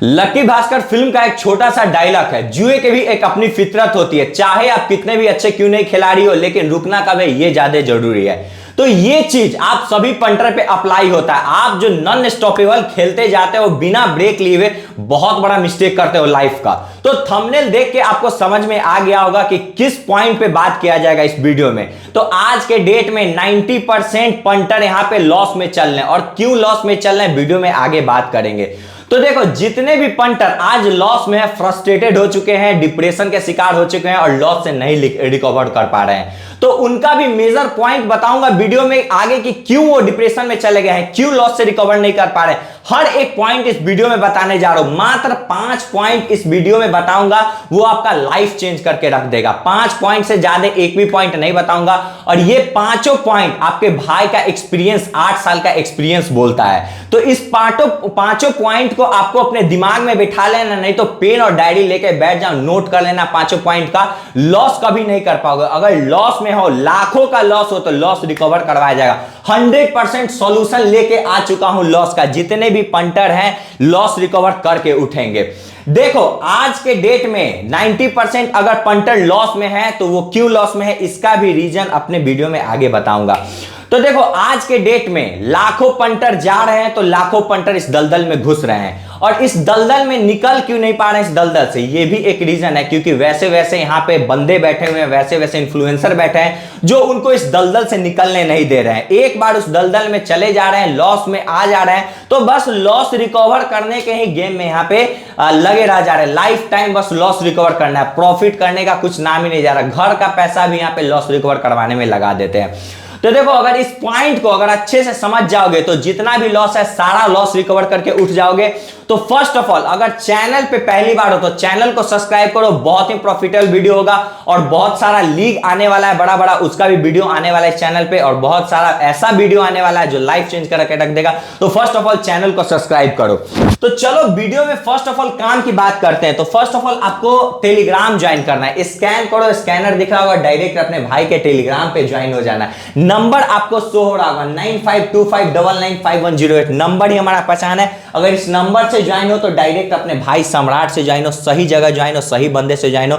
Lucky Bhaskar film का एक छोटा सा डायलॉग है, जुए के भी एक अपनी फितरत होती है, चाहे आप कितने भी अच्छे क्यों नहीं खिलाड़ी हो, लेकिन रुकना कब है ये ज्यादा जरूरी है। तो ये चीज आप सभी पंटर पे अप्लाई होता है। आप जो नॉन स्टॉपेबल खेलते जाते हो बिना ब्रेक लिए हुए, बहुत बड़ा मिस्टेक करते हो लाइफ का। तो थंबनेल देख के आपको समझ में आ गया होगा कि किस पॉइंट पे बात किया जाएगा इस वीडियो में। तो आज के डेट में 90% पंटर यहां पे लॉस में चल रहे हैं, और क्यों लॉस में चल रहे हैं वीडियो में आगे बात करेंगे। तो देखो, जितने भी पंटर आज लॉस में है, फ्रस्ट्रेटेड हो चुके हैं, डिप्रेशन के शिकार हो चुके हैं और लॉस से नहीं रिकवर कर पा रहे हैं, तो उनका भी मेजर पॉइंट बताऊंगा वीडियो में आगे कि क्यों वो डिप्रेशन में चले गए हैं, क्यों लॉस से रिकवर नहीं कर पा रहे हैं। हर एक पॉइंट इस वीडियो में बताने जा रहा हूं। मात्र 5 पॉइंट इस वीडियो में बताऊंगा, वो आपका लाइफ चेंज करके रख देगा। 5 पॉइंट से ज्यादा एक भी पॉइंट नहीं बताऊंगा, और ये पांचों पॉइंट आपके भाई का एक्सपीरियंस, 8 साल का एक्सपीरियंस बोलता है। तो इस पांचों पॉइंट को आपको अपने दिमाग में बिठा लेना, नहीं तो पेन और डायरी लेके बैठ जाओ, नोट कर लेना पांचों पॉइंट का। लॉस कभी नहीं कर पाओगे। अगर लॉस में हो, लाखों का लॉस हो, तो लॉस रिकवर करवाया जाएगा। 100% सॉल्यूशन लेके आ चुका हूं लॉस का। जितने भी पंटर हैं लॉस रिकवर करके उठेंगे। देखो, आज के डेट में 90% अगर पंटर लॉस में है, तो वो क्यों लॉस में है इसका भी रीजन अपने वीडियो में आगे बताऊंगा। तो देखो, आज के डेट में लाखों पंटर जा रहे हैं, तो लाखों पंटर इस दलदल में घुस रहे हैं, और इस दलदल में निकल क्यों नहीं पा रहे हैं इस दलदल से, ये भी एक रीजन है। क्योंकि वैसे वैसे यहां पे बंदे बैठे हुए हैं, वैसे वैसे इन्फ्लुएंसर बैठे हैं जो उनको इस दलदल से निकलने नहीं दे रहे हैं। एक बार उस दलदल में चले जा रहे हैं, लॉस में आ जा रहे हैं, तो बस लॉस रिकवर करने के ही गेम में यहां पे लगे रह जा रहे हैं। लाइफ टाइम बस लॉस रिकवर करना है, प्रॉफिट करने का कुछ नाम ही नहीं जा रहा। घर का पैसा भी यहां पे लॉस रिकवर करवाने में लगा देते हैं। तो देखो, अगर इस पॉइंट को अगर अच्छे से समझ जाओगे, तो जितना भी लॉस है सारा लॉस रिकवर करके उठ जाओगे। तो फर्स्ट ऑफ ऑल, अगर चैनल पे पहली बार हो तो चैनल को सब्सक्राइब करो। बहुत ही प्रॉफिटेबल वीडियो होगा, और बहुत सारा लीग आने वाला है बड़ा बड़ा, उसका भी वीडियो आने वाला है चैनल पे, और बहुत सारा ऐसा वीडियो आने वाला है जो लाइफ चेंज करके रख देगा। तो फर्स्ट ऑफ ऑल चैनल को सब्सक्राइब करो। तो चलो वीडियो में फर्स्ट ऑफ ऑल काम की बात करते हैं। तो फर्स्ट ऑफ ऑल आपको टेलीग्राम ज्वाइन करना है। स्कैन करो, स्कैनर दिख रहा होगा, डायरेक्ट अपने भाई के टेलीग्राम पे ज्वाइन हो जाना है। नंबर आपको शो हो रहा होगा 9525995108, नंबर ही हमारा पहचान है। अगर इस नंबर से ज्वाइन हो तो डायरेक्ट अपने भाई सम्राट से ज्वाइन हो, सही जगह ज्वाइन हो, सही बंदे से ज्वाइन हो।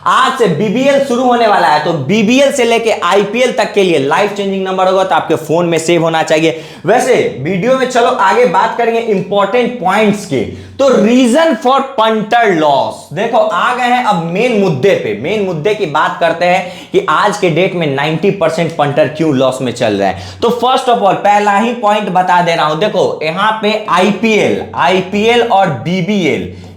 आज से बीबीएल शुरू होने वाला है, तो बीबीएल से लेके आईपीएल तक के लिए लाइफ चेंजिंग नंबर होगा, तो आपके फोन में सेव होना चाहिए। वैसे वीडियो में चलो आगे बात करेंगे इंपॉर्टेंट पॉइंट्स की। तो रीजन फॉर पंटर लॉस, देखो आ गए हैं अब मेन मुद्दे पे। मेन मुद्दे की बात करते हैं कि आज के डेट में 90% पंटर क्यों लॉस में चल रहे हैं। तो फर्स्ट ऑफ ऑल पहला ही पॉइंट बता दे रहा हूं। देखो, यहां पे आईपीएल और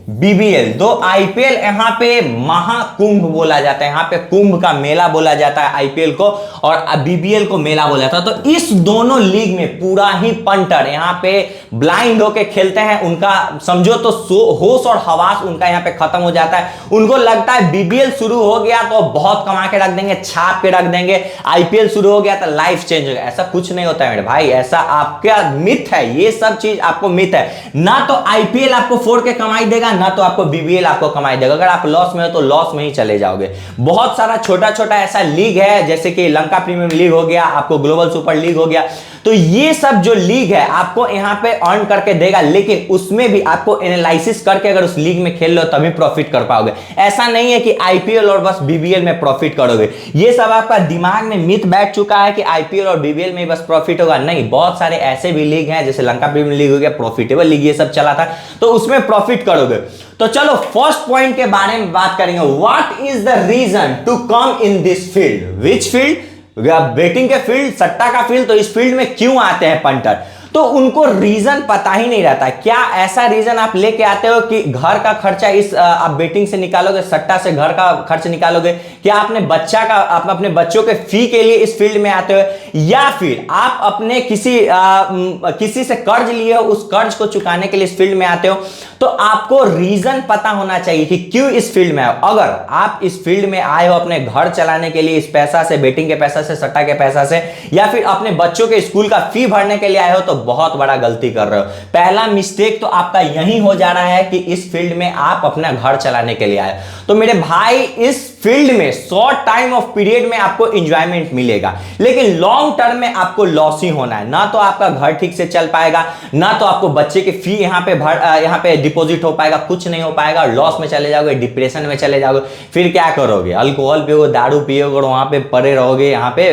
बीबीएल दो, आईपीएल यहां पे महाकुंभ बोला जाता है, यहां पे कुंभ का मेला बोला जाता है आईपीएल को, और बीबीएल को मेला बोला जाता है। तो इस दोनों लीग में पूरा ही पंटर यहां पे ब्लाइंड होके खेलते हैं। उनका समझो तो होश और हवास उनका यहां पे खत्म हो जाता है। उनको लगता है बीबीएल शुरू हो गया तो बहुत कमा के रख देंगे, छाप के रख देंगे, आईपीएल शुरू हो गया तो लाइफ चेंज हो गया। ऐसा कुछ नहीं होता है मेरे भाई, ऐसा आपका मिथ है, ये सब चीज आपको मिथ है। ना तो आईपीएल आपको फोड़ के कमाई देगा, ना तो आपको बीबीएल आपको कमाई देगा। अगर आप लॉस में हो तो लॉस में ही चले जाओगे। बहुत सारा छोटा छोटा ऐसा लीग है, जैसे कि लंका प्रीमियम लीग हो गया, आपको ग्लोबल सुपर लीग हो गया। तो ये सब जो लीग है आपको यहां पे अर्न करके देगा, लेकिन उसमें भी आपको एनालिसिस करके अगर उस लीग में खेल लो तभी प्रॉफिट कर पाओगे। ऐसा नहीं है कि आईपीएल और बस बीबीएल में प्रॉफिट करोगे। ये सब आपका दिमाग में मिथ बैठ चुका है कि आईपीएल और बीबीएल में बस प्रॉफिट होगा। नहीं, बहुत सारे ऐसे भी लीग हैं, जैसे लंका प्रीमियम लीग हो गया, प्रॉफिटेबल लीग ये सब चला था, तो उसमें प्रॉफिट करोगे। तो चलो फर्स्ट पॉइंट के बारे में बात करेंगे। What is the reason to come in this field? Which field? Betting के फील्ड, सट्टा का फील्ड। तो इस फील्ड में क्यों आते हैं पंटर? तो उनको रीजन पता ही नहीं रहता। क्या ऐसा रीजन आप लेके आते हो कि घर का खर्चा इस आप बेटिंग से निकालोगे, सट्टा से घर का खर्च निकालोगे? क्या आप अपने बच्चों के फी के लिए इस फील्ड में आते हो, या फिर आप अपने किसी से कर्ज लिए हो, उस कर्ज को चुकाने के लिए इस फील्ड में आते हो? तो आपको रीजन पता होना चाहिए कि क्यों इस फील्ड में आए हो। अगर आप इस फील्ड में आए हो अपने घर चलाने के लिए, इस पैसा से, बेटिंग के पैसा से, सट्टा के पैसा से, या फिर अपने बच्चों के स्कूल का फी भरने के लिए आए हो, तो बहुत बड़ा गलती कर रहे हो। पहला मिस्टेक तो आपका यही हो जा रहा है कि इस फील्ड में आप अपना घर चलाने के लिए आए। तो मेरे भाई इस फील्ड में शॉर्ट टाइम ऑफ पीरियड में आपको एंजॉयमेंट मिलेगा, लेकिन लॉन्ग टर्म में आपको लॉस ही होना है। ना तो आपका घर ठीक से चल पाएगा, ना तो आपको बच्चे की फी यहाँ पे डिपॉजिट हो पाएगा, कुछ नहीं हो पाएगा। लॉस में चले जाओगे, डिप्रेशन में चले जाओगे, फिर क्या करोगे? अल्कोहल पियोगे, दारू पियोगे और वहां पे पड़े रहोगे, यहाँ पे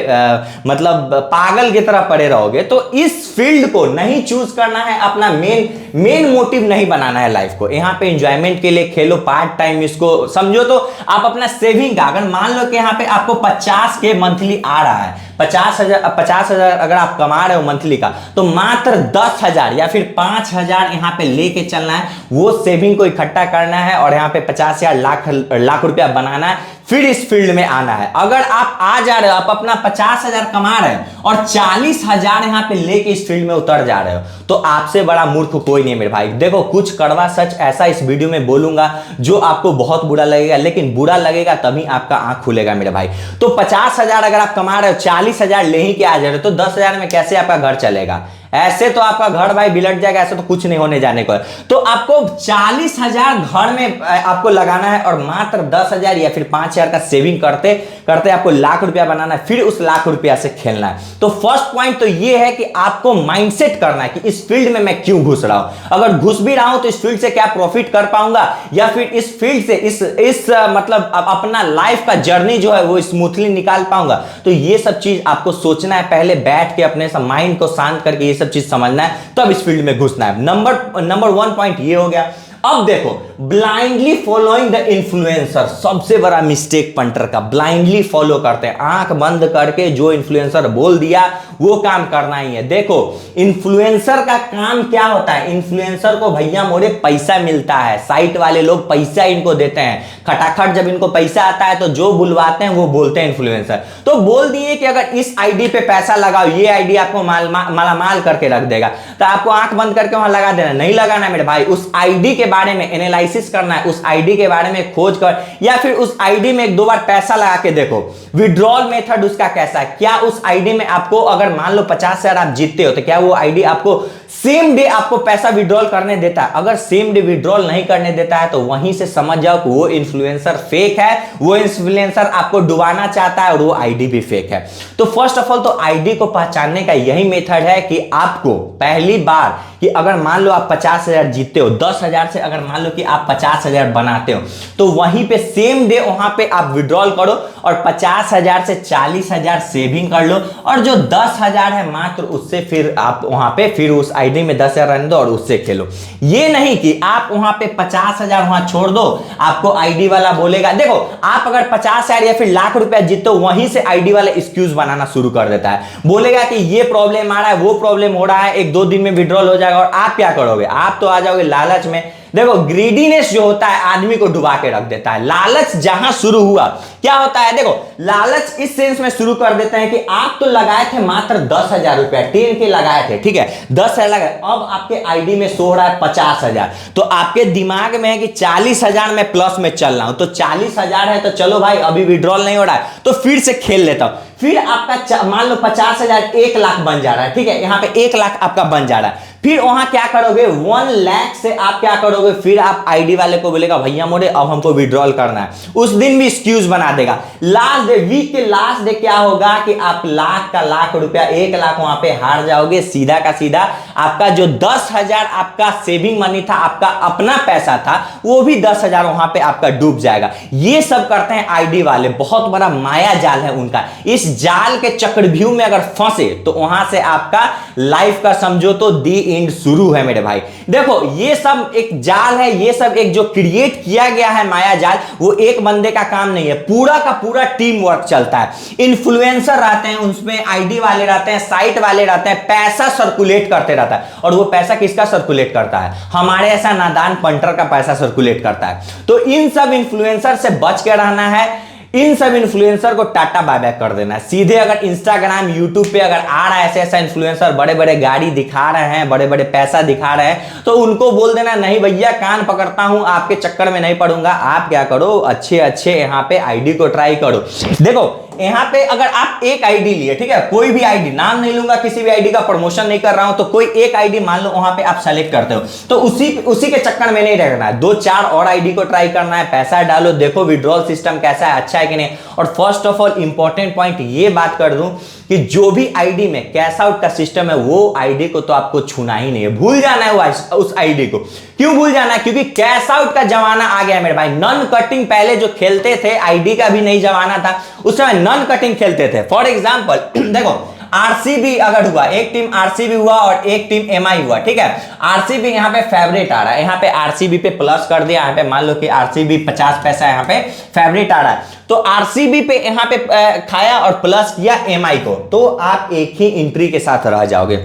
मतलब पागल की तरह पड़े रहोगे। तो इस फील्ड को नहीं चूज करना है, अपना मेन मोटिव नहीं बनाना है लाइफ को। यहाँ पे एंजॉयमेंट के लिए खेलो, पार्ट टाइम इसको समझो। तो आप अपना सेविंग का, अगर मान लो कि यहाँ पे आपको 50 के मंथली आ रहा है, 50,000 अगर आप कमा रहे हो मंथली का, तो मात्र 10,000 या फिर 5,000 यहाँ पे लेके चलना है। वो सेविंग को इकट्ठा करना है और यहाँ पे 50,000 लाख रुपया बनाना है, फिर इस फील्ड में आना है। अगर आप आ जा रहे हो, आप अपना 50,000 कमा रहे हो और 40,000 यहाँ पे लेके इस फील्ड में उतर जा रहे हो, तो आपसे बड़ा मूर्ख कोई नहीं है मेरे भाई। देखो, कुछ कड़वा सच ऐसा इस वीडियो में बोलूंगा जो आपको बहुत बुरा लगेगा, लेकिन बुरा लगेगा तभी आपका आंख खुलेगा मेरे भाई। तो 50,000 अगर आप कमा रहे हो, 40,000 ले ही के आ जा रहे हो, तो 10,000 में कैसे आपका घर चलेगा? ऐसे तो आपका घर भाई बिलट जाएगा, ऐसे तो कुछ नहीं होने जाने को है। तो आपको 40,000 घर में आपको लगाना है और मात्र 10,000 या फिर 5,000 का सेविंग करते करते आपको लाख रुपया बनाना है, फिर उस लाख रुपया से खेलना है। तो फर्स्ट पॉइंट तो ये है कि आपको माइंडसेट करना है कि इस फील्ड में मैं क्यों घुस रहा हूं। अगर घुस भी रहा हूं तो इस फील्ड से क्या प्रॉफिट कर पाऊंगा, या फिर इस फील्ड से इस मतलब अपना लाइफ का जर्नी जो है वो स्मूथली निकाल पाऊंगा। तो ये सब चीज आपको सोचना है, पहले बैठ के अपने माइंड को शांत करके ये सब चीज समझना है, तब इस फील्ड में घुसना है। नंबर 1 पॉइंट ये हो गया। अब देखो, ब्लाइंडली फॉलोइंग द इन्फ्लुएंसर, सबसे बड़ा मिस्टेक पंटर का, ब्लाइंडली फॉलो करते हैं। आंख बंद करके जो इन्फ्लुएंसर बोल दिया वो काम करना ही है। देखो, इन्फ्लुएंसर का काम क्या होता है? इन्फ्लुएंसर को भैया मोरे पैसा मिलता है, साइट वाले लोग पैसा इनको देते हैं। खटाखट जब इनको पैसा आता है तो जो बुलवाते हैं वो बोलते हैं इन्फ्लुएंसर। तो बोल दिए कि अगर इस आईडी पे पैसा लगाओ, ये आईडी आपको मालामाल करके रख देगा, तो आपको आंख बंद करके वहां लगा देना, नहीं लगाना मेरे भाई। उस आईडी के बारे में एनालिसिस करना है, उस आईडी के बारे में खोज कर, या फिर उस आईडी में 1-2 बार पैसा लगा के देखो विड्रॉल मेथड उसका कैसा है। क्या उस आईडी में आपको, अगर मान लो 50,000 आप जीतते हो, तो क्या वो आईडी आपको सेम डे आपको पैसा विड्रॉल करने देता है? अगर सेम डे विड्रॉल नहीं करने देता है तो वहीं से समझ जाओ कि वो इन्फ्लुएंसर फेक है, वो इन्फ्लुएंसर आपको डुबाना चाहता है और वो आईडी भी फेक है। तो फर्स्ट ऑफ ऑल तो आईडी को पहचानने का यही मेथड है कि आपको पहली बार कि अगर मान लो आप 50,000 जीतते हो, 10,000 से अगर मान लो कि आप 50,000 बनाते हो, तो वहीं पे सेम डे वहां पे आप विड्रॉल करो और 50,000 से 40,000 सेविंग कर लो, और जो 10,000 है मात्र उससे फिर आप वहां पे फिर उस आईडी में 10,000 रहने दो और उससे खेलो। ये नहीं कि आप वहां पे 50,000 वहां छोड़ दो, आपको आईडी वाला बोलेगा। देखो, आप अगर 50,000 या फिर लाख रुपया जीतते हो, वहीं से आईडी वाला एक्सक्यूज बनाना शुरू कर देता है, बोलेगा कि ये प्रॉब्लम आ रहा है, वो प्रॉब्लम हो रहा है, 1-2 दिन में विड्रॉल हो जाएगा। और आप क्या करोगे? आप तो आ जाओगे लालच में। देखो, ग्रीडीनेस जो होता है आदमी को डुबा के रख देता है। लालच जहां शुरू हुआ, क्या होता है? देखो, लालच इस सेंस में शुरू कर देते हैं कि आप तो लगाए थे मात्र 10,000 रुपया, 10 के लगाए थे, ठीक है, 10,000 लगाए, अब आपके आईडी में शो हो रहा है 50,000। तो आपके दिमाग में है कि 40,000 में प्लस में चल रहा हूं, तो 40,000 है तो चलो भाई अभी विड्रॉल नहीं हो रहा है तो फिर से खेल लेता हूं। फिर आपका मान लो 50,000 1 लाख बन जा रहा है, ठीक है, यहां पे 1 लाख आपका बन जा रहा है। फिर वहां क्या करोगे? 1 लाख से आप क्या करोगे? फिर आप आईडी वाले को बोलेगा भैया मोरे अब हमको विड्रॉल करना है, उस दिन भी एक्सक्यूज बना देगा। लास्ट डे, वीक के लास्ट डे क्या होगा कि आप लाख का लाख रुपया, 1 लाख वहां पे हार जाओगे। सीधा का सीधा आपका जो 10,000 आपका सेविंग मनी था, आपका अपना पैसा था, वो भी 10,000 वहां पे आपका डूब जाएगा। ये सब करते हैं आईडी वाले, बहुत बड़ा माया जाल है उनका। इस जाल के चक्रव्यूह में अगर फंसे तो वहां से आपका लाइफ का समझो तो दी एंड शुरू है मेरे भाई। देखो, ये सब एक जाल है, ये सब एक जो क्रिएट किया गया है माया जाल, वो एक बंदे का काम नहीं है, पूरा का पूरा टीम वर्क चलता है। इन्फ्लुएंसर रहते हैं, उसमें आईडी वाले रहते हैं, साइट वाले रहते हैं, पैसा सर्कुलेट करते रहता है। और वो पैसा किसका सर्कुलेट करता है? हमारे ऐसा नादान पंटर का पैसा सर्कुलेट करता है। तो इन सब इन्फ्लुएंसर से बच के रहना है। इन सब इन्फ्लुएंसर को टाटा बाय बाय कर देना है। सीधे अगर इंस्टाग्राम यूट्यूब पे अगर आ रहा है ऐसा इन्फ्लुएंसर, बड़े बड़े गाड़ी दिखा रहे हैं, बड़े बड़े पैसा दिखा रहे हैं, तो उनको बोल देना नहीं भैया कान पकड़ता हूं, आपके चक्कर में नहीं पड़ूंगा। आप क्या करो, अच्छे अच्छे यहाँ पे आईडी को ट्राई करो। देखो, यहां पे अगर आप एक आईडी लिए, ठीक है, कोई भी आईडी, नाम नहीं लूंगा, किसी भी आईडी का प्रमोशन नहीं कर रहा हूं, तो कोई एक आईडी मान लो वहां पे आप सेलेक्ट करते हो, तो उसी के चक्कर में नहीं रहना है, 2-4 और आईडी को ट्राई करना है, पैसा डालो, देखो विड्रॉल सिस्टम कैसा है, अच्छा है कि नहीं। और first of all important point ये बात कर दूं कि जो भी आईडी में कैश आउट का सिस्टम है वो आईडी को तो आपको छूना ही नहीं है, भूल जाना है उस आईडी को। क्यों भूल जाना है? क्योंकि कैश आउट का जमाना आ गया मेरे भाई। नॉन कटिंग पहले जो खेलते थे, आईडी का भी नहीं जमाना था, उस समय नॉन कटिंग खेलते थे। फॉर एग्जांपल देखो आरसीबी अगर हुआ, एक टीम आरसीबी हुआ और एक टीम एमआई हुआ, ठीक है, आरसीबी यहाँ पे फेवरेट आ रहा है, यहाँ पे आरसीबी पे प्लस कर दिया, यहाँ पे मान लो कि आरसीबी 50 पैसा यहाँ पे फेवरेट आ रहा है, तो आरसीबी पे यहाँ पे खाया और प्लस किया एमआई को, तो आप एक ही एंट्री के साथ रह जाओगे।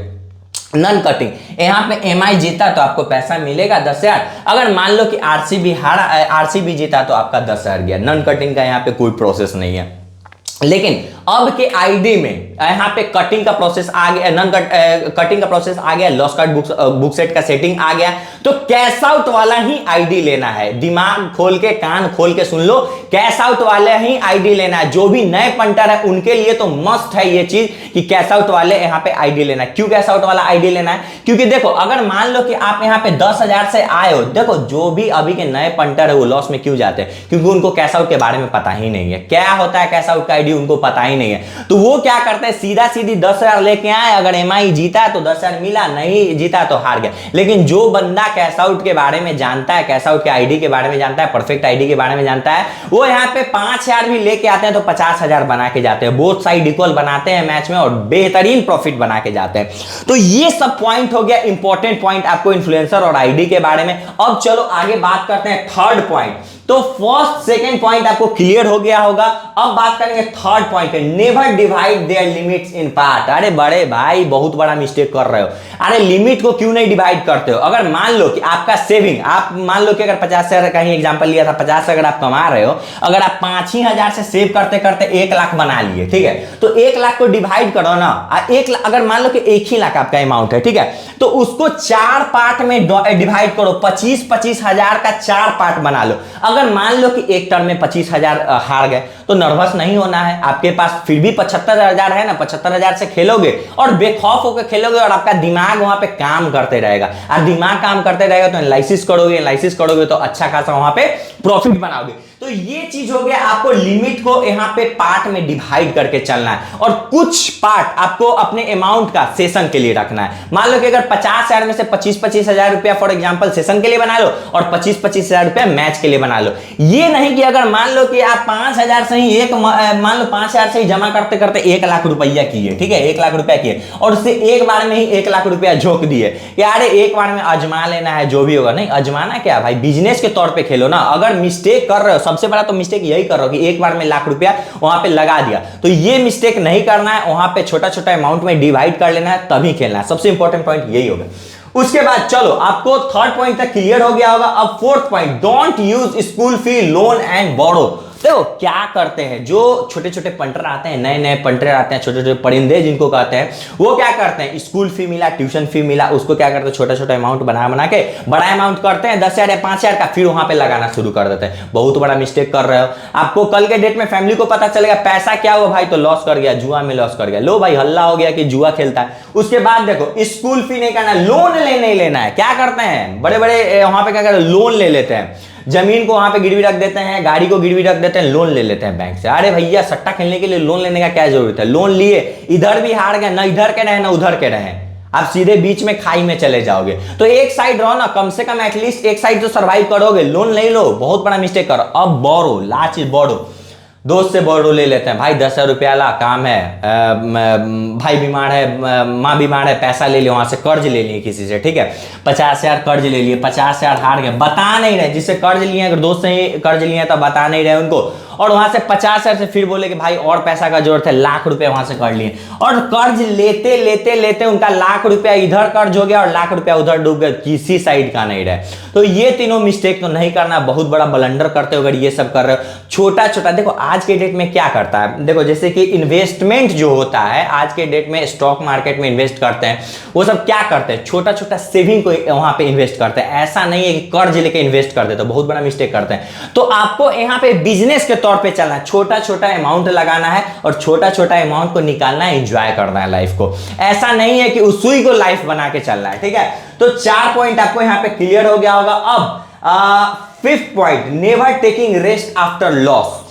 नन कटिंग यहाँ पे एमआई जीता तो आपको पैसा मिलेगा 10,000, अगर मान लो कि आरसीबी हारा, आरसीबी जीता तो आपका 10,000 गया। नन कटिंग का यहाँ पे कोई प्रोसेस नहीं है। लेकिन अब के आईडी में यहाँ पे कटिंग का प्रोसेस आ गया, नॉन कटिंग का प्रोसेस आ गया, लॉस कार्ड बुक सेट का सेटिंग आ गया, तो कैश आउट वाला ही आईडी लेना है। दिमाग खोल के, कान खोल के सुन लो, कैश आउट वाले ही आईडी लेना है। जो भी नए पंटर है उनके लिए तो मस्ट है ये चीज कि कैश आउट वाले यहाँ पे आईडी लेना है। क्यों कैश आउट वाला आईडी लेना है? क्योंकि देखो अगर मान लो कि आप यहाँ पे 10,000 से आए हो, देखो जो भी अभी के नए पंटर है वो लॉस में क्यों जाते हैं? क्योंकि उनको कैश आउट के बारे में पता ही नहीं है, क्या होता है कैश आउट का आईडी उनको पता ही नहीं है। तो वो क्या करते हैं, सीधा सीधी 10,000 लेके आए, अगर एमआई जीता तो 10,000 मिला, नहीं जीता तो हार गया। लेकिन जो बंदा कैश आउट के बारे में जानता है, कैश आउट के आईडी के बारे में जानता है, परफेक्ट आईडी के बारे में जानता है, वो यहाँ पे 5,000 भी लेके आते हैं तो 50,000 बना के जाते हैं। बोथ साइड इक्वल बनाते हैं मैच में और बेहतरीन प्रॉफिट बना के जाते हैं। तो ये सब पॉइंट हो गया इंपॉर्टेंट पॉइंट आपको इन्फ्लुएंसर और आईडी के बारे में। अब चलो आगे बात करते हैं थर्ड पॉइंट। तो फर्स्ट सेकंड पॉइंट आपको क्लियर हो गया होगा। अब बात करेंगे थर्ड पॉइंट पे, never divide there limits in part. अरे बड़े भाई बहुत बड़ा मिस्टेक कर रहे हो। अरे लिमिट को क्यों नहीं डिवाइड करते हो? अगर मान लो कि आपका सेविंग, आप मान लो कि अगर 50,000 का ही एग्जांपल लिया था, 50 अगर आप कमा रहे हो, अगर आप 5,000 से सेव करते करते 1 लाख बना लिए, ठीक है, तो 1 लाख को डिवाइड करो ना। 1 लाख अगर मान लो कि 1 ही लाख आपका अमाउंट है, ठीक है, तो उसको 4 पार्ट में डिवाइड करो, 25-25 हजार का 4 पार्ट बना लो। अगर मान लो कि एक टर्म में 25,000 हार गए तो नर्वस नहीं होना है। आपके पास फिर भी 75,000 है ना, 75,000 से खेलोगे और बेखौफ होकर खेलोगे और आपका दिमाग वहां पे काम करते रहेगा। और दिमाग काम करते रहेगा तो एनालिसिस करोगे तो अच्छा खासा वहां पे प्रॉफिट बनाओगे। तो ये चीज हो गया, आपको लिमिट को यहाँ पे पार्ट में डिवाइड करके चलना है और कुछ पार्ट आपको अपने अमाउंट का सेशन के लिए रखना है। मान लो कि अगर 50,000 में से 25-25 हजार रुपया फॉर एग्जांपल सेशन के लिए बना लो और 25-25 हजार रुपया मैच के लिए बना लो। ये नहीं कि अगर मान लो कि आप 5,000 से ही मान लो 5,000 से ही जमा करते करते 1 लाख रुपया किए, ठीक है, 1 लाख रुपया किए और उससे एक बार में ही 1 लाख रुपया झोंक दिए, यार एक बार में आजमा लेना है जो भी होगा। नहीं, आजमाना क्या भाई, बिजनेस के तौर पे खेलो ना। अगर मिस्टेक कर रहे हो, सबसे बड़ा तो मिस्टेक यही कर रहे हो कि एक बार में लाख रुपया वहां पे लगा दिया, तो ये मिस्टेक नहीं करना है। वहां पे छोटा छोटा अमाउंट में डिवाइड कर लेना है, तभी खेलना है। सबसे इंपॉर्टेंट पॉइंट यही होगा। उसके बाद चलो आपको थर्ड पॉइंट तक क्लियर हो गया होगा। अब fourth point, don't use school fee, loan and borrow. देखो क्या करते हैं जो छोटे छोटे पंटर आते हैं, नए नए पंटर आते हैं, छोटे छोटे परिंदे जिनको कहते हैं, वो क्या करते हैं, स्कूल फी मिला, ट्यूशन फी मिला, उसको क्या करते हैं, छोटा छोटा अमाउंट बना के बड़ा अमाउंट करते हैं 10,000 या 5,000 का, फिर वहां पे लगाना शुरू कर देते हैं। बहुत बड़ा मिस्टेक कर रहे हो। आपको कल के डेट में फैमिली को पता चलेगा पैसा क्या हुआ भाई, तो लॉस कर गया, जुआ में लॉस कर गया, लो भाई हल्ला हो गया कि जुआ खेलता है। उसके बाद देखो स्कूल फी नहीं करना, लोन नहीं लेना है। क्या करते हैं बड़े बड़े वहां पे, क्या करते हैं, लोन ले लेते हैं, जमीन को वहां पे गिरवी रख देते हैं, गाड़ी को गिरवी रख देते हैं, लोन ले लेते हैं बैंक से। अरे भैया सट्टा खेलने के लिए लोन लेने का क्या जरूरत है? लोन लिए, इधर भी हार गए, ना इधर के रहे ना उधर के रहे, आप सीधे बीच में खाई में चले जाओगे। तो एक साइड रहो ना, कम से कम एटलीस्ट एक साइड तो सर्वाइव करोगे। लोन नहीं लो, बहुत बड़ा मिस्टेक करो। अब बोरो, लास्ट इज बोरो। दोस्त से बोरो ले लेते हैं, भाई 10,000 रुपया ला, काम है, भाई बीमार है, माँ बीमार है, पैसा ले लिया, वहां से कर्ज ले लिए किसी से, ठीक है, 50,000 कर्ज ले लिए, 50,000 हार गए, बता नहीं रहे जिससे कर्ज लिए, अगर दोस्त से ही कर्ज लिए तो बता नहीं रहे उनको, और वहां से 50,000 से फिर बोले कि भाई और पैसा का जरूरत है, लाख रुपए वहां से कर लिए, और कर्ज लेते लेते लेते उनका लाख रुपया इधर कर्ज हो गया और लाख रुपया उधर डूब गया, किसी साइड का नहीं रहे। तो ये तीनों मिस्टेक तो नहीं करना, बहुत बड़ा ब्लंडर करते हो अगर ये सब कर रहे हो। छोटा छोटा देखो आज के डेट में क्या करता है, देखो जैसे कि इन्वेस्टमेंट जो होता है आज के डेट में, स्टॉक मार्केट में इन्वेस्ट करते हैं, वो सब क्या करते हैं, छोटा छोटा सेविंग को वहां पे इन्वेस्ट करते हैं। ऐसा नहीं है कि कर्ज लेके इन्वेस्ट करते, तो बहुत बड़ा मिस्टेक करते हैं। तो आपको यहाँ पे बिजनेस के तौर पे चलना है, छोटा छोटा अमाउंट लगाना है और छोटा छोटा अमाउंट को निकालना है, एंजॉय करना है लाइफ को। ऐसा नहीं है कि उसी को लाइफ बना के चलना है, ठीक है। तो 4 पॉइंट आपको यहां पे क्लियर हो गया होगा। अब 5th point, never taking rest after loss.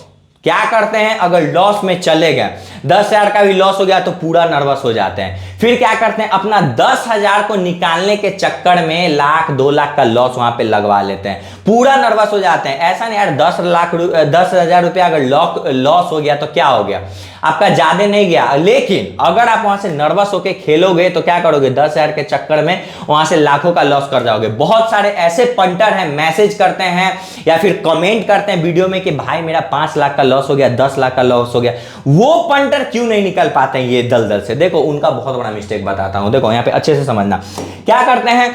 क्या करते हैं, अगर लॉस में चले गए, 10,000 का भी लॉस हो गया तो पूरा नर्वस हो जाते हैं। फिर क्या करते हैं, अपना 10,000 को निकालने के चक्कर में 1,00,000 2,00,000 का लॉस वहां पे लगवा लेते हैं, पूरा नर्वस हो जाते हैं। ऐसा नहीं यार 10,000 रुपया अगर लॉस हो गया तो क्या हो गया, आपका ज्यादा नहीं गया, लेकिन अगर आप वहां से नर्वस होके खेलोगे तो क्या करोगे, 10,000 के चक्कर में वहां से लाखों का लॉस कर जाओगे। बहुत सारे ऐसे पंटर हैं, मैसेज करते हैं या फिर कमेंट करते हैं वीडियो में कि भाई मेरा 5 लाख का लॉस हो गया, 10 लाख का लॉस हो गया। वो पंटर क्यों नहीं निकल पाते हैं ये दलदल से? देखो उनका बहुत बड़ा मिस्टेक बताता हूं, देखो यहां पे अच्छे से समझना। क्या करते हैं,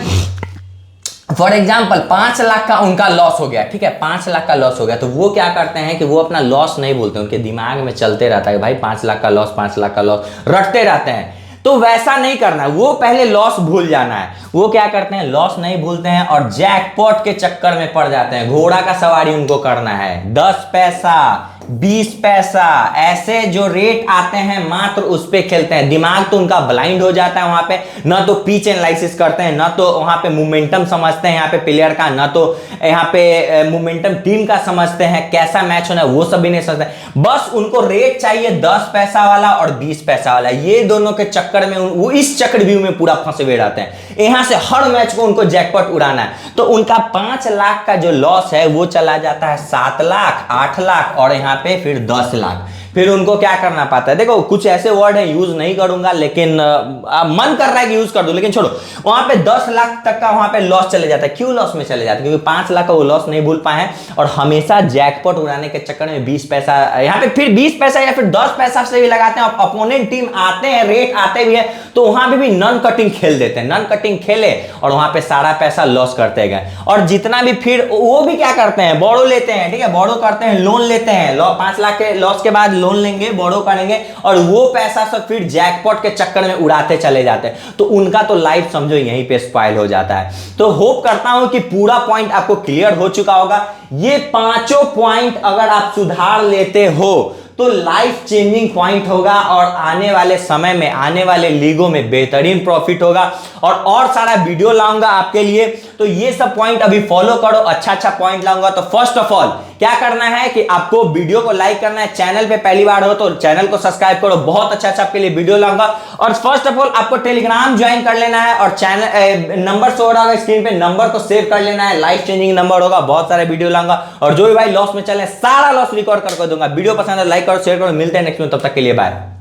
फॉर एग्जाम्पल 5 लाख का उनका लॉस हो गया, ठीक है, 5 लाख का लॉस हो गया, तो वो क्या करते हैं कि वो अपना लॉस नहीं बोलते, उनके दिमाग में चलते रहता है भाई 5 लाख का लॉस, 5 लाख का लॉस रटते रहते हैं। तो वैसा नहीं करना है, वो पहले लॉस भूल जाना है। वो क्या करते हैं, लॉस नहीं भूलते हैं और जैकपॉट के चक्कर में पड़ जाते हैं। घोड़ा का सवारी उनको करना है, 10 पैसा 20 पैसा ऐसे जो रेट आते हैं मात्र उस पे खेलते हैं। दिमाग तो उनका ब्लाइंड हो जाता है वहां पे, ना तो पिच एनालिसिस करते हैं, ना तो वहां पे मोमेंटम समझते हैं यहाँ पे प्लेयर का, ना तो यहाँ पे मोमेंटम टीम का समझते हैं, कैसा मैच होना है वो सब भी नहीं समझते। बस उनको रेट चाहिए 10 पैसा वाला और 20 पैसा वाला, ये दोनों के चक्कर में वो इस चक्रव्यूह में पूरा फंसे हुए रहते हैं। यहां से हर मैच को उनको जैकपॉट उड़ाना है, तो उनका 5 लाख का जो लॉस है वो चला जाता है 7 लाख 8 लाख और यहाँ पे फिर 10 लाख। फिर उनको क्या करना पाता है, देखो कुछ ऐसे वर्ड है यूज नहीं करूंगा, लेकिन मन कर रहा है कि यूज कर दूं, लेकिन छोड़ो। वहां पे 10 लाख तक का वहां पे लॉस चले जाता है। क्यों लॉस में चले जाते हैं, क्योंकि 5 लाख का वो लॉस नहीं भूल पाए हैं और हमेशा जैकपॉट उड़ाने के चक्कर में 20 पैसा यहाँ पे, फिर 20 पैसा या फिर 10 पैसा से भी लगाते हैं। अपोनेंट टीम आते हैं, रेट आते भी है तो वहां पे भी नॉन कटिंग खेल देते हैं, नॉन कटिंग खेले और वहां पे सारा पैसा लॉस करते गए। और जितना भी फिर वो भी क्या करते हैं, बोरो लेते हैं, ठीक है, बोरो करते हैं, लोन लेते हैं, 5 लाख के लॉस के बाद लोन लेंगे, बोरो करेंगे और वो पैसा सब फिर जैकपॉट के चक्कर में उड़ाते चले जाते हैं। तो उनका तो लाइफ समझो यहीं पे स्पॉइल हो जाता है। तो होप करता हूं कि पूरा पॉइंट आपको क्लियर हो चुका होगा। ये पांचों पॉइंट अगर आप सुधार लेते हो तो लाइफ चेंजिंग पॉइंट होगा और आने वाले समय में, आने वाले लीगों में बेहतरीन प्रॉफिट होगा और सारा वीडियो लाऊंगा आपके लिए। तो ये सब पॉइंट अभी फॉलो करो, अच्छा पॉइंट लाऊंगा। तो फर्स्ट ऑफ ऑल क्या करना है कि आपको वीडियो को लाइक करना है, चैनल पे पहली बार हो तो चैनल को सब्सक्राइब करो, बहुत अच्छा आपके लिए वीडियो लाऊंगा। और फर्स्ट ऑफ ऑल आपको टेलीग्राम ज्वाइन कर लेना है और चैनल नंबर शो हो रहा होगा स्क्रीन पे, नंबर को सेव कर लेना है, लाइफ चेंजिंग नंबर होगा, बहुत सारे वीडियो लाऊंगा और जो भी भाई लॉस में चले सारा लॉस रिकॉर्ड करके दूंगा। वीडियो पसंद है लाइक करो, शेयर करो, मिलते हैं नेक्स्ट में, तब तक के लिए बाय।